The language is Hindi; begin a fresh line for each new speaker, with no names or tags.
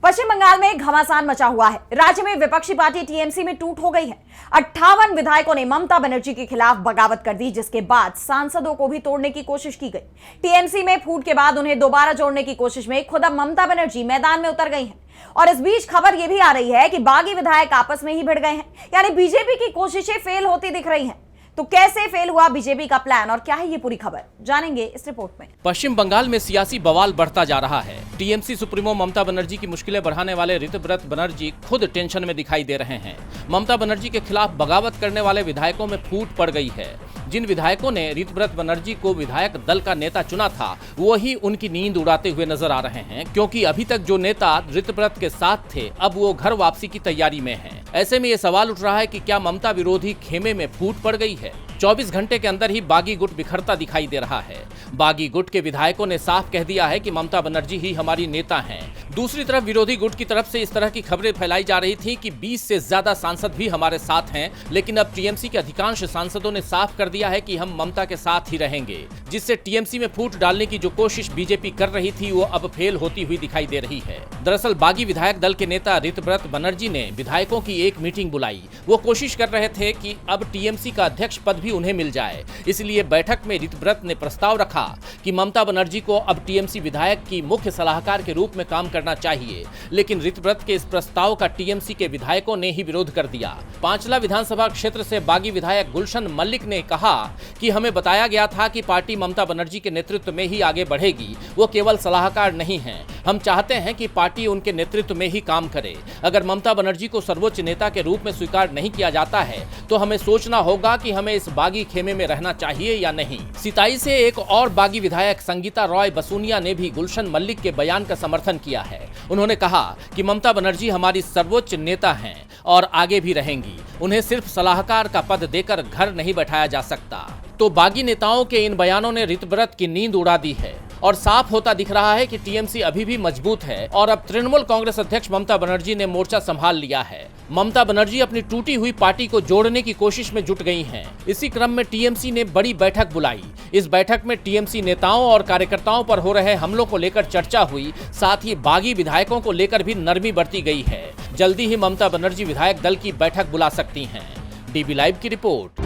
पश्चिम बंगाल में घमासान मचा हुआ है। राज्य में विपक्षी पार्टी टीएमसी में टूट हो गई है। 58 विधायकों ने ममता बनर्जी के खिलाफ बगावत कर दी, जिसके बाद सांसदों को भी तोड़ने की कोशिश की गई। टीएमसी में फूट के बाद उन्हें दोबारा जोड़ने की कोशिश में खुद अब ममता बनर्जी मैदान में उतर गई हैं। और इस बीच खबर यह भी आ रही है कि बागी विधायक आपस में ही भिड़ गए हैं, यानी बीजेपी की कोशिशें फेल होती दिख रही हैं। तो कैसे फेल हुआ बीजेपी का प्लान और क्या है ये पूरी खबर, जानेंगे इस रिपोर्ट में।
पश्चिम बंगाल में सियासी बवाल बढ़ता जा रहा है। टीएमसी सुप्रीमो ममता बनर्जी की मुश्किलें बढ़ाने वाले ऋतव्रत बनर्जी खुद टेंशन में दिखाई दे रहे हैं। ममता बनर्जी के खिलाफ बगावत करने वाले विधायकों में फूट पड़ गई है। जिन विधायकों ने ऋतव्रत बनर्जी को विधायक दल का नेता चुना था, वो ही उनकी नींद उड़ाते हुए नजर आ रहे हैं, क्योंकि अभी तक जो नेता ऋतव्रत के साथ थे, अब वो घर वापसी की तैयारी में हैं। ऐसे में ये सवाल उठ रहा है कि क्या ममता विरोधी खेमे में फूट पड़ गई है। 24 घंटे के अंदर ही बागी गुट बिखरता दिखाई दे रहा है। बागी गुट के विधायकों ने साफ कह दिया है कि ममता बनर्जी ही हमारी नेता हैं। दूसरी तरफ विरोधी गुट की तरफ से इस तरह की खबरें फैलाई जा रही थी कि 20 से ज्यादा सांसद भी हमारे साथ हैं, लेकिन अब टीएमसी के अधिकांश सांसदों ने साफ कर दिया है कि हम ममता के साथ ही रहेंगे, जिससे टीएमसी में फूट डालने की जो कोशिश बीजेपी कर रही थी, वो अब फेल होती हुई दिखाई दे रही है। दरअसल बागी विधायक दल के नेता ऋतव्रत बनर्जी ने विधायकों की एक मीटिंग बुलाई। वो कोशिश कर रहे थे कि अब टीएमसी का अध्यक्ष पद भी उन्हें मिल जाए। इसलिए बैठक में ऋतव्रत ने प्रस्ताव रखा कि ममता बनर्जी को अब टीएमसी विधायक की मुख्य सलाहकार के रूप में काम करना चाहिए, लेकिन ऋतव्रत के इस प्रस्ताव का टीएमसी के विधायकों ने ही विरोध कर दिया। पांचला विधानसभा क्षेत्र से बागी विधायक गुलशन मल्लिक ने कहा कि हमें बताया गया था कि पार्टी ममता बनर्जी के नेतृत्व में ही आगे बढ़ेगी, वो केवल सलाहकार नहीं है। हम चाहते हैं कि पार्टी उनके नेतृत्व में ही काम करे। अगर ममता बनर्जी को सर्वोच्च नेता के रूप में स्वीकार नहीं किया जाता है, तो हमें सोचना होगा कि हमें इस बागी खेमे में रहना चाहिए या नहीं। सिताई से एक और बागी विधायक संगीता रॉय बसूनिया ने भी गुलशन मल्लिक के बयान का समर्थन किया है। उन्होंने कहा कि ममता बनर्जी हमारी सर्वोच्च नेता हैं और आगे भी रहेंगी। उन्हें सिर्फ सलाहकार का पद देकर घर नहीं बैठाया जा सकता। तो बागी नेताओं के इन बयानों ने ऋतव्रत की नींद उड़ा दी है और साफ होता दिख रहा है कि टीएमसी अभी भी मजबूत है और अब तृणमूल कांग्रेस अध्यक्ष ममता बनर्जी ने मोर्चा संभाल लिया है। ममता बनर्जी अपनी टूटी हुई पार्टी को जोड़ने की कोशिश में जुट गई हैं। इसी क्रम में टीएमसी ने बड़ी बैठक बुलाई। इस बैठक में टीएमसी नेताओं और कार्यकर्ताओं पर हो रहे हमलों को लेकर चर्चा हुई, साथ ही बागी विधायकों को लेकर भी नरमी बरती गई है। जल्दी ही ममता बनर्जी विधायक दल की बैठक बुला सकती हैं। डीबी लाइव की रिपोर्ट।